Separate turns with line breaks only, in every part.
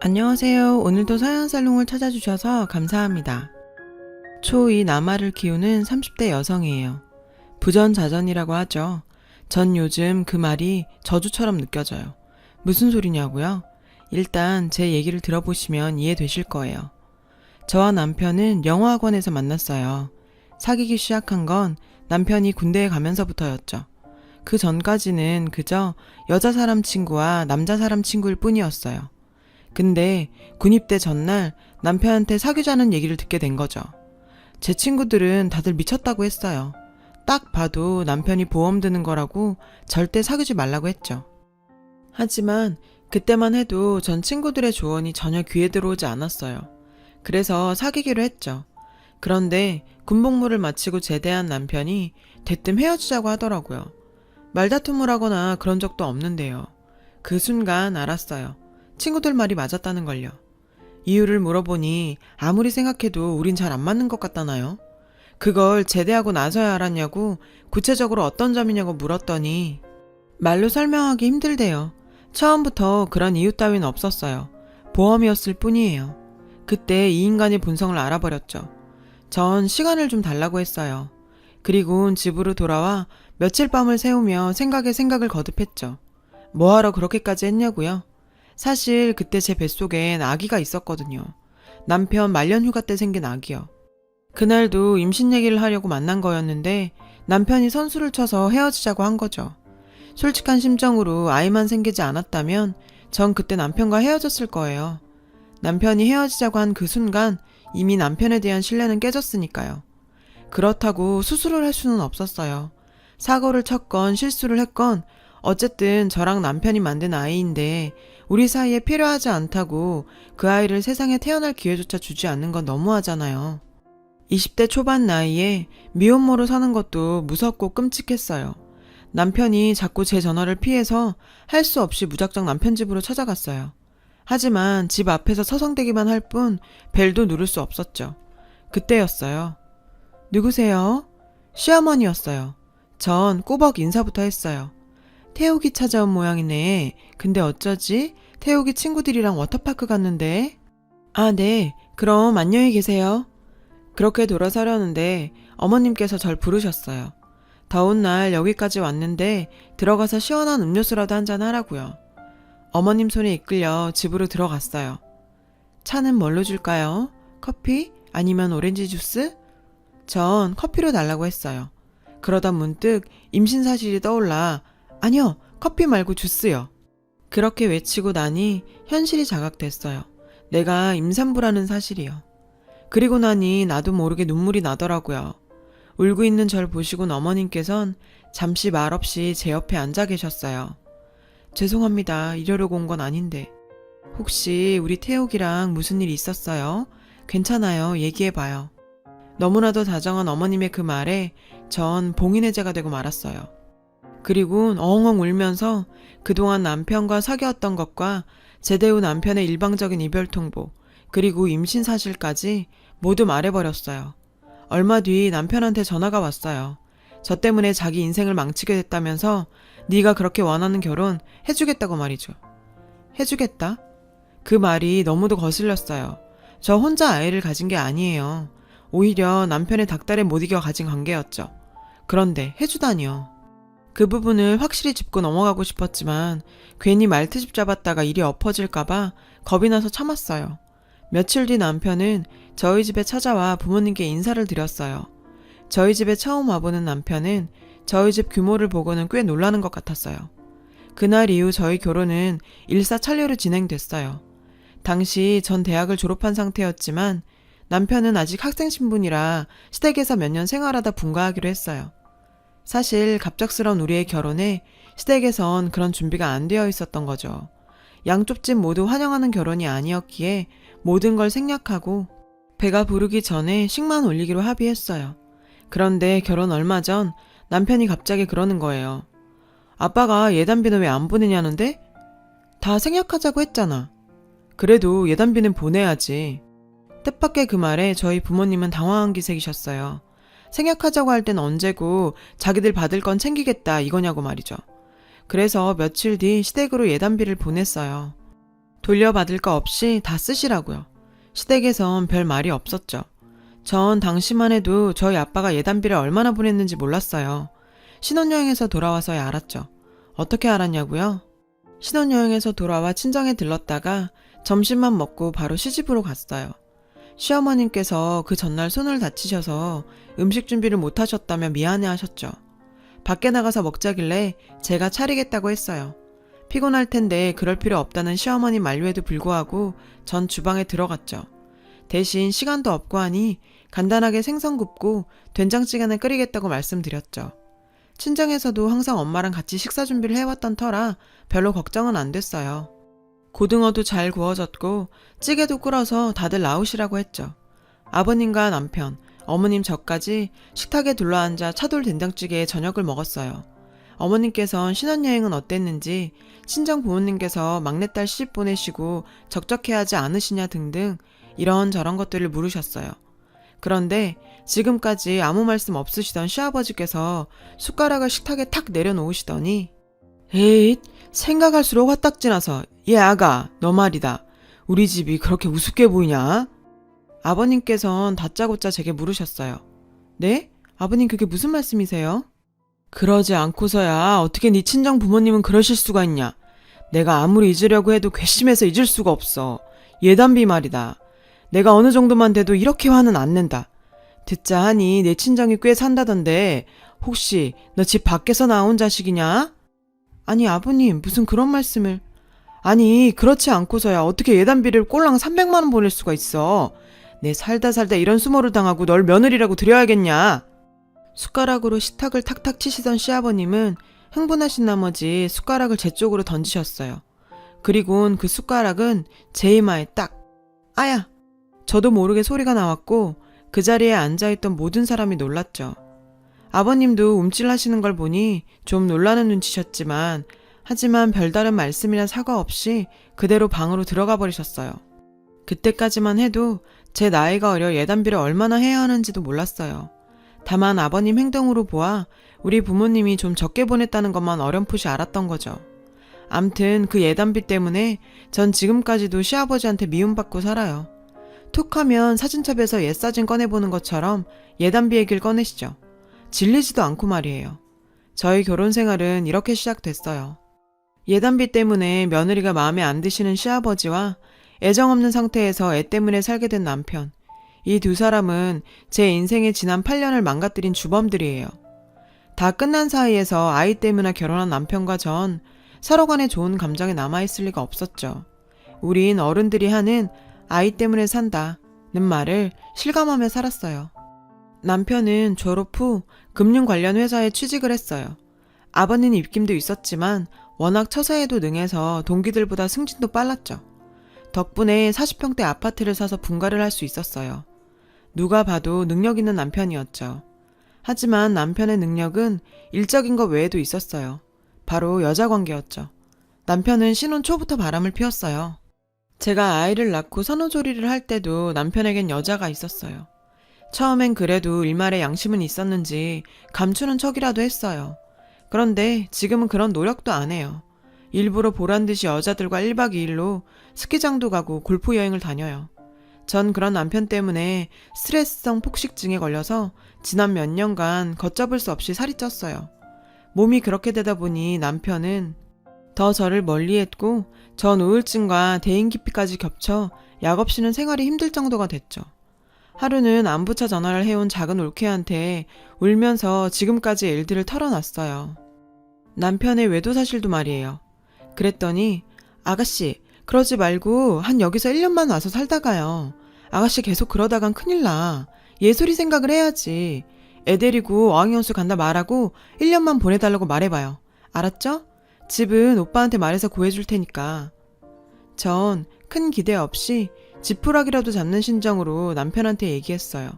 안녕하세요. 오늘도 서연살롱을 찾아주셔서 감사합니다. 초2 남아를 키우는 30대 여성이에요. 부전자전이라고 하죠. 전 요즘 그 말이 저주처럼 느껴져요. 무슨 소리냐고요? 일단 제 얘기를 들어보시면 이해되실 거예요. 저와 남편은 영어학원에서 만났어요. 사귀기 시작한 건 남편이 군대에 가면서부터였죠. 그 전까지는 그저 여자 사람 친구와 남자 사람 친구일 뿐이었어요. 근데 군입대 전날 남편한테 사귀자는 얘기를 듣게 된 거죠. 제 친구들은 다들 미쳤다고 했어요. 딱 봐도 남편이 보험 드는 거라고 절대 사귀지 말라고 했죠. 하지만 그때만 해도 전 친구들의 조언이 전혀 귀에 들어오지 않았어요. 그래서 사귀기로 했죠. 그런데 군복무를 마치고 제대한 남편이 대뜸 헤어지자고 하더라고요. 말다툼을 하거나 그런 적도 없는데요. 그 순간 알았어요. 친구들 말이 맞았다는 걸요. 이유를 물어보니 아무리 생각해도 우린 잘 안 맞는 것 같다나요? 그걸 제대하고 나서야 알았냐고 구체적으로 어떤 점이냐고 물었더니 말로 설명하기 힘들대요. 처음부터 그런 이유 따위는 없었어요. 보험이었을 뿐이에요. 그때 이 인간의 본성을 알아버렸죠. 전 시간을 좀 달라고 했어요. 그리곤 집으로 돌아와 며칠 밤을 새우며 생각에 생각을 거듭했죠. 뭐하러 그렇게까지 했냐고요? 사실 그때 제 뱃속엔 아기가 있었거든요. 남편 말년휴가 때 생긴 아기요. 그날도 임신 얘기를 하려고 만난 거였는데 남편이 선수를 쳐서 헤어지자고 한 거죠. 솔직한 심정으로 아이만 생기지 않았다면 전 그때 남편과 헤어졌을 거예요. 남편이 헤어지자고 한 그 순간 이미 남편에 대한 신뢰는 깨졌으니까요. 그렇다고 수술을 할 수는 없었어요. 사고를 쳤건 실수를 했건 어쨌든 저랑 남편이 만든 아이인데 우리 사이에 필요하지 않다고 그 아이를 세상에 태어날 기회조차 주지 않는 건 너무하잖아요. 20대 초반 나이에 미혼모로 사는 것도 무섭고 끔찍했어요. 남편이 자꾸 제 전화를 피해서 할 수 없이 무작정 남편 집으로 찾아갔어요. 하지만 집 앞에서 서성대기만 할 뿐 벨도 누를 수 없었죠. 그때였어요. 누구세요? 시어머니였어요. 전 꾸벅 인사부터 했어요. 태욱이 찾아온 모양이네. 근데 어쩌지? 태욱이 친구들이랑 워터파크 갔는데. 아, 네. 그럼 안녕히 계세요. 그렇게 돌아서려는데 어머님께서 절 부르셨어요. 더운 날 여기까지 왔는데 들어가서 시원한 음료수라도 한잔 하라고요. 어머님 손에 이끌려 집으로 들어갔어요. 차는 뭘로 줄까요? 커피? 아니면 오렌지 주스? 전 커피로 달라고 했어요. 그러다 문득 임신 사실이 떠올라 아니요, 커피 말고 주스요. 그렇게 외치고 나니 현실이 자각됐어요. 내가 임산부라는 사실이요. 그리고 나니 나도 모르게 눈물이 나더라고요. 울고 있는 절 보시곤 어머님께선 잠시 말없이 제 옆에 앉아 계셨어요. 죄송합니다. 이러려고 온 건 아닌데. 혹시 우리 태욱이랑 무슨 일 있었어요? 괜찮아요. 얘기해봐요. 너무나도 다정한 어머님의 그 말에 전 봉인해제가 되고 말았어요. 그리곤 엉엉 울면서 그동안 남편과 사귀었던 것과 제대 후 남편의 일방적인 이별 통보, 그리고 임신 사실까지 모두 말해버렸어요. 얼마 뒤 남편한테 전화가 왔어요. 저 때문에 자기 인생을 망치게 됐다면서 네가 그렇게 원하는 결혼 해주겠다고 말이죠. 해주겠다? 그 말이 너무도 거슬렸어요. 저 혼자 아이를 가진 게 아니에요. 오히려 남편의 닥달에 못 이겨 가진 관계였죠. 그런데 해주다니요. 그 부분을 확실히 짚고 넘어가고 싶었지만 괜히 말트집 잡았다가 일이 엎어질까봐 겁이 나서 참았어요. 며칠 뒤 남편은 저희 집에 찾아와 부모님께 인사를 드렸어요. 저희 집에 처음 와보는 남편은 저희 집 규모를 보고는 꽤 놀라는 것 같았어요. 그날 이후 저희 결혼은 일사천리로 진행됐어요. 당시 전 대학을 졸업한 상태였지만 남편은 아직 학생 신분이라 시댁에서 몇 년 생활하다 분가하기로 했어요. 사실 갑작스러운 우리의 결혼에 시댁에선 그런 준비가 안 되어 있었던 거죠. 양쪽 집 모두 환영하는 결혼이 아니었기에 모든 걸 생략하고 배가 부르기 전에 식만 올리기로 합의했어요. 그런데 결혼 얼마 전 남편이 갑자기 그러는 거예요. 아빠가 예단비는 왜 안 보내냐는데? 다 생략하자고 했잖아. 그래도 예단비는 보내야지. 뜻밖의 그 말에 저희 부모님은 당황한 기색이셨어요. 생략하자고 할 땐 언제고 자기들 받을 건 챙기겠다 이거냐고 말이죠. 그래서 며칠 뒤 시댁으로 예단비를 보냈어요. 돌려받을 거 없이 다 쓰시라고요. 시댁에선 별 말이 없었죠. 전 당시만 해도 저희 아빠가 예단비를 얼마나 보냈는지 몰랐어요. 신혼여행에서 돌아와서야 알았죠. 어떻게 알았냐고요? 신혼여행에서 돌아와 친정에 들렀다가 점심만 먹고 바로 시집으로 갔어요. 시어머님께서 그 전날 손을 다치셔서 음식 준비를 못 하셨다며 미안해 하셨죠. 밖에 나가서 먹자길래 제가 차리겠다고 했어요. 피곤할 텐데 그럴 필요 없다는 시어머니 만류에도 불구하고 전 주방에 들어갔죠. 대신 시간도 없고 하니 간단하게 생선 굽고 된장찌개는 끓이겠다고 말씀드렸죠. 친정에서도 항상 엄마랑 같이 식사 준비를 해왔던 터라 별로 걱정은 안 됐어요. 고등어도 잘 구워졌고 찌개도 끓어서 다들 나오시라고 했죠. 아버님과 남편, 어머님 저까지 식탁에 둘러앉아 차돌 된장찌개에 저녁을 먹었어요. 어머님께선 신혼여행은 어땠는지, 친정 부모님께서 막내딸 시집 보내시고 적적해하지 않으시냐 등등 이런저런 것들을 물으셨어요. 그런데 지금까지 아무 말씀 없으시던 시아버지께서 숟가락을 식탁에 탁 내려놓으시더니 에잇, 생각할수록 화딱지나서 얘 아가, 너 말이다. 우리 집이 그렇게 우습게 보이냐? 아버님께선 다짜고짜 제게 물으셨어요. 네? 아버님 그게 무슨 말씀이세요? 그러지 않고서야 어떻게 네 친정 부모님은 그러실 수가 있냐? 내가 아무리 잊으려고 해도 괘씸해서 잊을 수가 없어. 예단비 말이다. 내가 어느 정도만 돼도 이렇게 화는 안 낸다. 듣자 하니 내 친정이 꽤 산다던데 혹시 너 집 밖에서 나온 자식이냐? 아니 아버님 무슨 그런 말씀을. 아니 그렇지 않고서야 어떻게 예단비를 꼴랑 300만 원 보낼 수가 있어. 내 살다 이런 수모를 당하고 널 며느리라고 드려야겠냐. 숟가락으로 식탁을 탁탁 치시던 시아버님은 흥분하신 나머지 숟가락을 제 쪽으로 던지셨어요. 그리곤 그 숟가락은 제 이마에 딱. 아야! 저도 모르게 소리가 나왔고 그 자리에 앉아있던 모든 사람이 놀랐죠. 아버님도 움찔하시는 걸 보니 좀 놀라는 눈치셨지만 하지만 별다른 말씀이나 사과 없이 그대로 방으로 들어가 버리셨어요. 그때까지만 해도 제 나이가 어려 예단비를 얼마나 해야 하는지도 몰랐어요. 다만 아버님 행동으로 보아 우리 부모님이 좀 적게 보냈다는 것만 어렴풋이 알았던 거죠. 암튼 그 예단비 때문에 전 지금까지도 시아버지한테 미움받고 살아요. 툭 하면 사진첩에서 옛사진 꺼내보는 것처럼 예단비 얘기를 꺼내시죠. 질리지도 않고 말이에요. 저희 결혼 생활은 이렇게 시작됐어요. 예단비 때문에 며느리가 마음에 안 드시는 시아버지와 애정 없는 상태에서 애 때문에 살게 된 남편. 이 두 사람은 제 인생의 지난 8년을 망가뜨린 주범들이에요. 다 끝난 사이에서 아이 때문에 결혼한 남편과 전 서로 간에 좋은 감정이 남아있을 리가 없었죠. 우린 어른들이 하는 아이 때문에 산다는 말을 실감하며 살았어요. 남편은 졸업 후 금융 관련 회사에 취직을 했어요. 아버님 입김도 있었지만 워낙 처세에도 능해서 동기들보다 승진도 빨랐죠. 덕분에 40평대 아파트를 사서 분가를 할 수 있었어요. 누가 봐도 능력 있는 남편이었죠. 하지만 남편의 능력은 일적인 것 외에도 있었어요. 바로 여자 관계였죠. 남편은 신혼 초부터 바람을 피웠어요. 제가 아이를 낳고 산후조리를 할 때도 남편에겐 여자가 있었어요. 처음엔 그래도 일말의 양심은 있었는지 감추는 척이라도 했어요. 그런데 지금은 그런 노력도 안 해요. 일부러 보란듯이 여자들과 1박 2일로 스키장도 가고 골프 여행을 다녀요. 전 그런 남편 때문에 스트레스성 폭식증에 걸려서 지난 몇 년간 걷잡을 수 없이 살이 쪘어요. 몸이 그렇게 되다 보니 남편은 더 저를 멀리했고 전 우울증과 대인기피까지 겹쳐 약 없이는 생활이 힘들 정도가 됐죠. 하루는 안부차 전화를 해온 작은 올케한테 울면서 지금까지 일들을 털어놨어요. 남편의 외도 사실도 말이에요. 그랬더니 아가씨 그러지 말고 한 여기서 1년만 와서 살다가요. 아가씨 계속 그러다간 큰일 나. 예술이 생각을 해야지. 애 데리고 어학연수 간다 말하고 1년만 보내달라고 말해봐요. 알았죠? 집은 오빠한테 말해서 구해줄 테니까. 전 큰 기대 없이 지푸라기라도 잡는 심정으로 남편한테 얘기했어요.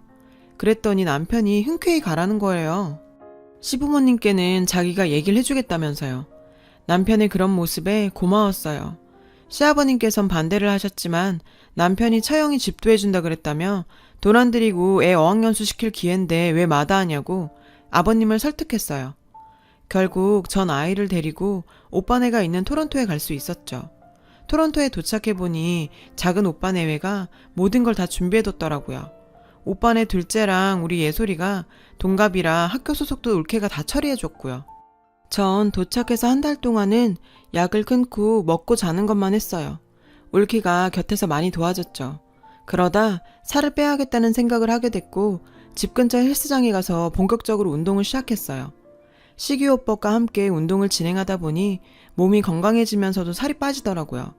그랬더니 남편이 흔쾌히 가라는 거예요. 시부모님께는 자기가 얘기를 해주겠다면서요. 남편의 그런 모습에 고마웠어요. 시아버님께선 반대를 하셨지만 남편이 처형이 집도해준다 그랬다며 돈 안 들이고 애 어학연수 시킬 기회인데 왜 마다하냐고 아버님을 설득했어요. 결국 전 아이를 데리고 오빠네가 있는 토론토에 갈 수 있었죠. 토론토에 도착해보니 작은 오빠 내외가 모든 걸 다 준비해뒀더라고요. 오빠네 둘째랑 우리 예솔이가 동갑이라 학교 소속도 올케가 다 처리해줬고요. 전 도착해서 한 달 동안은 약을 끊고 먹고 자는 것만 했어요. 올케가 곁에서 많이 도와줬죠. 그러다 살을 빼야겠다는 생각을 하게 됐고 집 근처 헬스장에 가서 본격적으로 운동을 시작했어요. 식이요법과 함께 운동을 진행하다 보니 몸이 건강해지면서도 살이 빠지더라고요.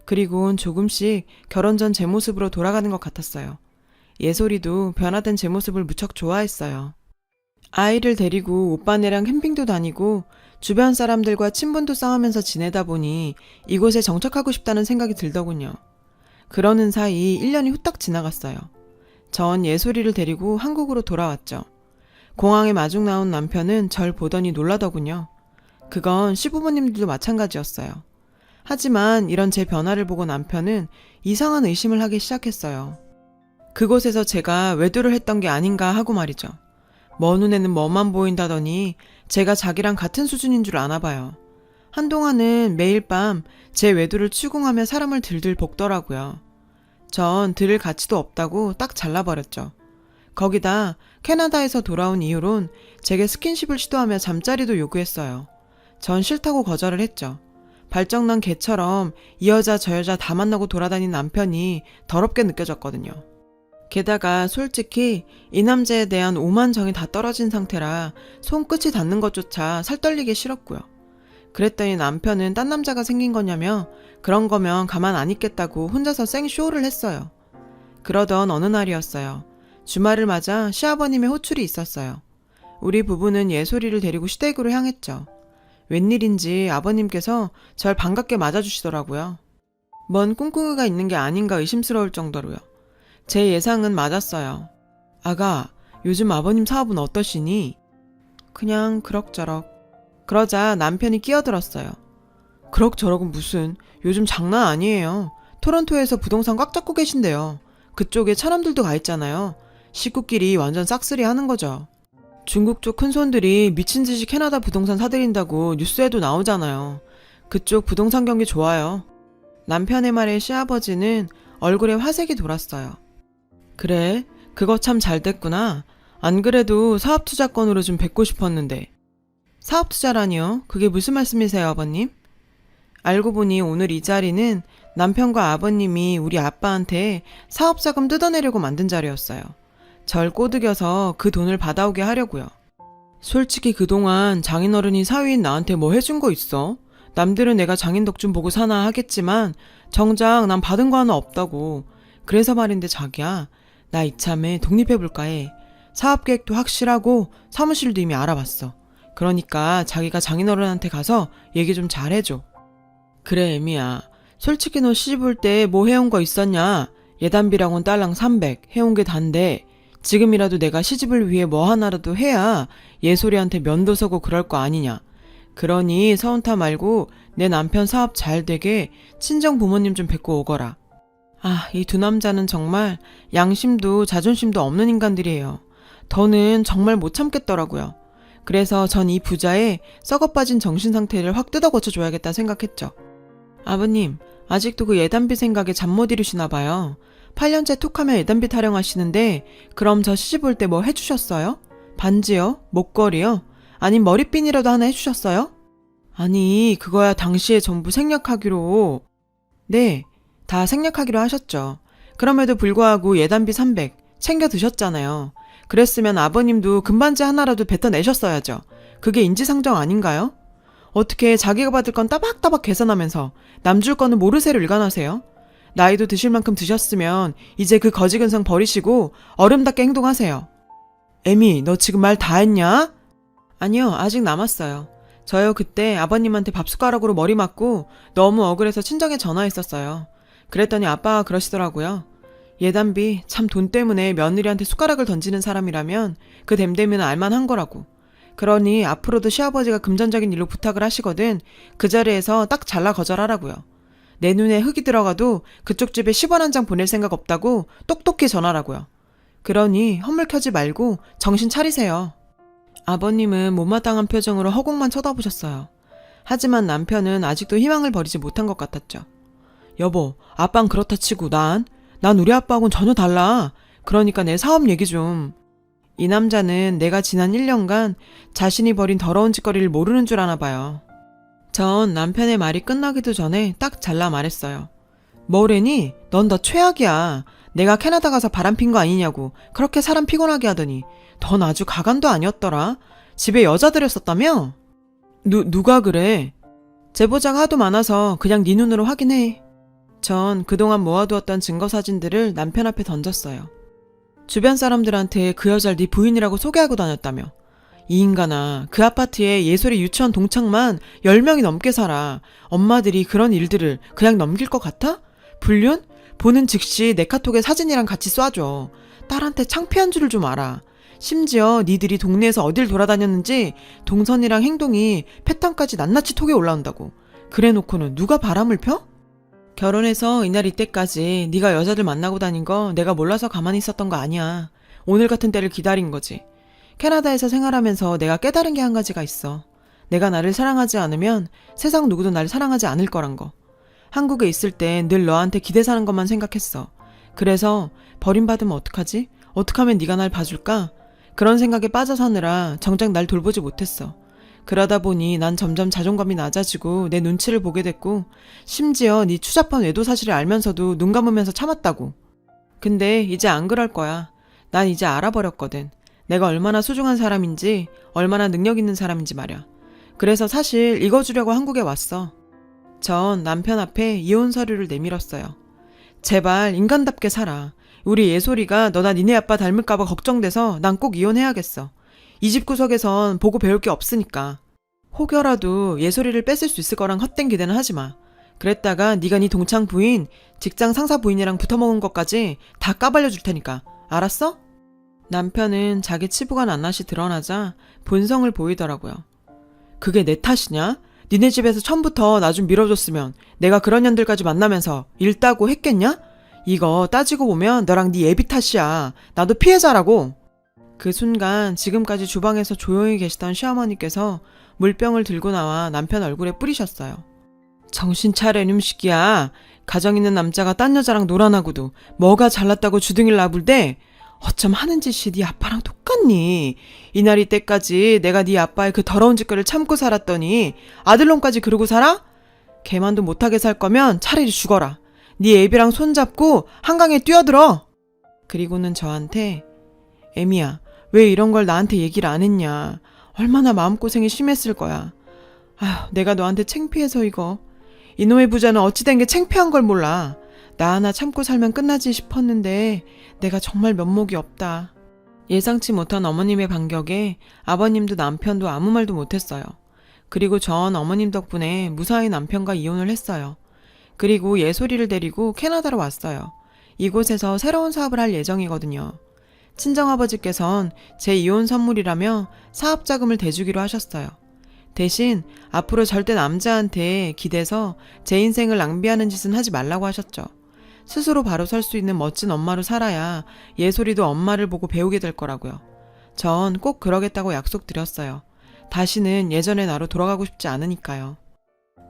그리고는 조금씩 결혼 전 제 모습으로 돌아가는 것 같았어요. 예솔이도 변화된 제 모습을 무척 좋아했어요. 아이를 데리고 오빠네랑 캠핑도 다니고 주변 사람들과 친분도 쌓으면서 지내다 보니 이곳에 정착하고 싶다는 생각이 들더군요. 그러는 사이 1년이 후딱 지나갔어요. 전 예솔이를 데리고 한국으로 돌아왔죠. 공항에 마중 나온 남편은 절 보더니 놀라더군요. 그건 시부모님들도 마찬가지였어요. 하지만 이런 제 변화를 보고 남편은 이상한 의심을 하기 시작했어요. 그곳에서 제가 외도를 했던 게 아닌가 하고 말이죠. 먼 눈에는 뭐만 보인다더니 제가 자기랑 같은 수준인 줄 아나 봐요. 한동안은 매일 밤 제 외도를 추궁하며 사람을 들들 볶더라고요. 전 들을 가치도 없다고 딱 잘라버렸죠. 거기다 캐나다에서 돌아온 이후론 제게 스킨십을 시도하며 잠자리도 요구했어요. 전 싫다고 거절을 했죠. 발정난 개처럼 이 여자 저 여자 다 만나고 돌아다닌 남편이 더럽게 느껴졌거든요. 게다가 솔직히 이 남자에 대한 오만 정이 다 떨어진 상태라 손끝이 닿는 것조차 살떨리게 싫었고요. 그랬더니 남편은 딴 남자가 생긴 거냐며 그런 거면 가만 안 있겠다고 혼자서 생쇼를 했어요. 그러던 어느 날이었어요. 주말을 맞아 시아버님의 호출이 있었어요. 우리 부부는 예솔이를 데리고 시댁으로 향했죠. 웬일인지 아버님께서 절 반갑게 맞아주시더라고요. 뭔 꿍꿍이가 있는 게 아닌가 의심스러울 정도로요. 제 예상은 맞았어요. 아가, 요즘 아버님 사업은 어떠시니? 그냥 그럭저럭. 그러자 남편이 끼어들었어요. 그럭저럭은 무슨, 요즘 장난 아니에요. 토론토에서 부동산 꽉 잡고 계신데요. 그쪽에 차남들도 가 있잖아요. 식구끼리 완전 싹쓸이 하는 거죠. 중국 쪽 큰손들이 미친 듯이 캐나다 부동산 사들인다고 뉴스에도 나오잖아요. 그쪽 부동산 경기 좋아요. 남편의 말에 시아버지는 얼굴에 화색이 돌았어요. 그래, 그거 참 잘 됐구나. 안 그래도 사업투자건으로 좀 뵙고 싶었는데. 사업투자라니요? 그게 무슨 말씀이세요, 아버님? 알고 보니 오늘 이 자리는 남편과 아버님이 우리 아빠한테 사업자금 뜯어내려고 만든 자리였어요. 절 꼬드겨서 그 돈을 받아오게 하려고요. 솔직히 그동안 장인어른이 사위인 나한테 뭐 해준 거 있어? 남들은 내가 장인 덕 좀 보고 사나 하겠지만 정작 난 받은 거 하나 없다고. 그래서 말인데 자기야, 나 이참에 독립해볼까 해. 사업계획도 확실하고 사무실도 이미 알아봤어. 그러니까 자기가 장인어른한테 가서 얘기 좀 잘해줘. 그래 애미야, 솔직히 너 시집 올 때 뭐 해온 거 있었냐? 예단비랑은 딸랑 300 해온 게 단데 지금이라도 내가 시집을 위해 뭐 하나라도 해야 예솔이한테 면도 서고 그럴 거 아니냐. 그러니 서운타 말고 내 남편 사업 잘 되게 친정 부모님 좀 뵙고 오거라. 아, 이 두 남자는 정말 양심도 자존심도 없는 인간들이에요. 더는 정말 못 참겠더라고요. 그래서 전 이 부자의 썩어빠진 정신 상태를 확 뜯어 고쳐줘야겠다 생각했죠. 아버님, 아직도 그 예단비 생각에 잠 못 이루시나 봐요. 8년째 툭하면 예단비 타령하시는데 그럼 저 시집 올 때 뭐 해주셨어요? 반지요? 목걸이요? 아님 머리핀이라도 하나 해주셨어요? 아니, 그거야 당시에 전부 생략하기로. 네, 다 생략하기로 하셨죠. 그럼에도 불구하고 예단비 300 챙겨 드셨잖아요. 그랬으면 아버님도 금반지 하나라도 뱉어내셨어야죠. 그게 인지상정 아닌가요? 어떻게 자기가 받을 건 따박따박 계산하면서 남 줄 거는 모르쇠로 일관하세요? 나이도 드실 만큼 드셨으면 이제 그 거지 근성 버리시고 어른답게 행동하세요. 애미, 너 지금 말 다 했냐? 아니요, 아직 남았어요. 저요 그때 아버님한테 밥숟가락으로 머리 맞고 너무 억울해서 친정에 전화했었어요. 그랬더니 아빠가 그러시더라고요. 예단비 참 돈 때문에 며느리한테 숟가락을 던지는 사람이라면 그 댐댐이는 알만한 거라고. 그러니 앞으로도 시아버지가 금전적인 일로 부탁을 하시거든 그 자리에서 딱 잘라 거절하라고요. 내 눈에 흙이 들어가도 그쪽 집에 10원 한 장 보낼 생각 없다고 똑똑히 전하라고요. 그러니 허물켜지 말고 정신 차리세요. 아버님은 못마땅한 표정으로 허공만 쳐다보셨어요. 하지만 남편은 아직도 희망을 버리지 못한 것 같았죠. 여보, 아빠는 그렇다 치고 난 우리 아빠하고는 전혀 달라. 그러니까 내 사업 얘기 좀. 이 남자는 내가 지난 1년간 자신이 벌인 더러운 짓거리를 모르는 줄 아나 봐요. 전 남편의 말이 끝나기도 전에 딱 잘라 말했어요. 뭐래니? 넌 더 최악이야. 내가 캐나다 가서 바람핀 거 아니냐고 그렇게 사람 피곤하게 하더니 넌 아주 가관도 아니었더라. 집에 여자 들였었다며? 누가 그래? 제보자가 하도 많아서 그냥 네 눈으로 확인해. 전 그동안 모아두었던 증거 사진들을 남편 앞에 던졌어요. 주변 사람들한테 그 여자를 네 부인이라고 소개하고 다녔다며. 이 인간아, 그 아파트에 예솔이 유치원 동창만 10명이 넘게 살아. 엄마들이 그런 일들을 그냥 넘길 것 같아? 불륜? 보는 즉시 내 카톡에 사진이랑 같이 쏴줘. 딸한테 창피한 줄을 좀 알아. 심지어 니들이 동네에서 어딜 돌아다녔는지 동선이랑 행동이 패턴까지 낱낱이 톡에 올라온다고. 그래놓고는 누가 바람을 펴? 결혼해서 이날 이때까지 네가 여자들 만나고 다닌 거 내가 몰라서 가만히 있었던 거 아니야. 오늘 같은 때를 기다린 거지. 캐나다에서 생활하면서 내가 깨달은 게 한 가지가 있어. 내가 나를 사랑하지 않으면 세상 누구도 나를 사랑하지 않을 거란 거. 한국에 있을 땐 늘 너한테 기대 사는 것만 생각했어. 그래서 버림받으면 어떡하지? 어떻게 하면 네가 날 봐줄까? 그런 생각에 빠져 사느라 정작 날 돌보지 못했어. 그러다 보니 난 점점 자존감이 낮아지고 내 눈치를 보게 됐고 심지어 네 추잡한 외도 사실을 알면서도 눈 감으면서 참았다고. 근데 이제 안 그럴 거야. 난 이제 알아버렸거든. 내가 얼마나 소중한 사람인지 얼마나 능력 있는 사람인지 말이야. 그래서 사실 읽어주려고 한국에 왔어. 전 남편 앞에 이혼 서류를 내밀었어요. 제발 인간답게 살아. 우리 예솔이가 너나 니네 아빠 닮을까봐 걱정돼서 난 꼭 이혼해야겠어. 이 집 구석에선 보고 배울 게 없으니까. 혹여라도 예솔이를 뺏을 수 있을 거랑 헛된 기대는 하지 마. 그랬다가 네가 네 동창 부인, 직장 상사 부인이랑 붙어먹은 것까지 다 까발려 줄 테니까. 알았어? 남편은 자기 치부가 낱낱이 드러나자 본성을 보이더라고요. 그게 내 탓이냐? 니네 집에서 처음부터 나 좀 밀어줬으면 내가 그런 년들까지 만나면서 일 따고 했겠냐? 이거 따지고 보면 너랑 네 애비 탓이야. 나도 피해자라고. 그 순간 지금까지 주방에서 조용히 계시던 시어머니께서 물병을 들고 나와 남편 얼굴에 뿌리셨어요. 정신 차려 이놈시끼야. 가정 있는 남자가 딴 여자랑 놀아나고도 뭐가 잘났다고 주둥이를 나불대? 어쩜 하는 짓이 네 아빠랑 똑같니? 이날 이때까지 내가 네 아빠의 그 더러운 짓거리를 참고 살았더니 아들놈까지 그러고 살아? 걔만도 못하게 살 거면 차라리 죽어라. 네 애비랑 손잡고 한강에 뛰어들어. 그리고는 저한테 애미야, 왜 이런 걸 나한테 얘기를 안 했냐. 얼마나 마음고생이 심했을 거야. 아휴, 내가 너한테 창피해서 이거. 이놈의 부자는 어찌 된 게 창피한 걸 몰라. 나 하나 참고 살면 끝나지 싶었는데 내가 정말 면목이 없다. 예상치 못한 어머님의 반격에 아버님도 남편도 아무 말도 못했어요. 그리고 전 어머님 덕분에 무사히 남편과 이혼을 했어요. 그리고 예솔이를 데리고 캐나다로 왔어요. 이곳에서 새로운 사업을 할 예정이거든요. 친정아버지께선 제 이혼 선물이라며 사업 자금을 대주기로 하셨어요. 대신 앞으로 절대 남자한테 기대서 제 인생을 낭비하는 짓은 하지 말라고 하셨죠. 스스로 바로 설 수 있는 멋진 엄마로 살아야 예솔이도 엄마를 보고 배우게 될 거라고요. 전 꼭 그러겠다고 약속드렸어요. 다시는 예전의 나로 돌아가고 싶지 않으니까요.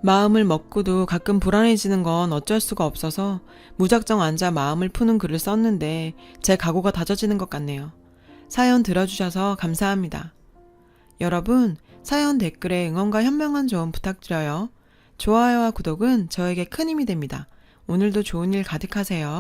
마음을 먹고도 가끔 불안해지는 건 어쩔 수가 없어서 무작정 앉아 마음을 푸는 글을 썼는데 제 각오가 다져지는 것 같네요. 사연 들어주셔서 감사합니다. 여러분, 사연 댓글에 응원과 현명한 조언 부탁드려요. 좋아요와 구독은 저에게 큰 힘이 됩니다. 오늘도 좋은 일 가득하세요.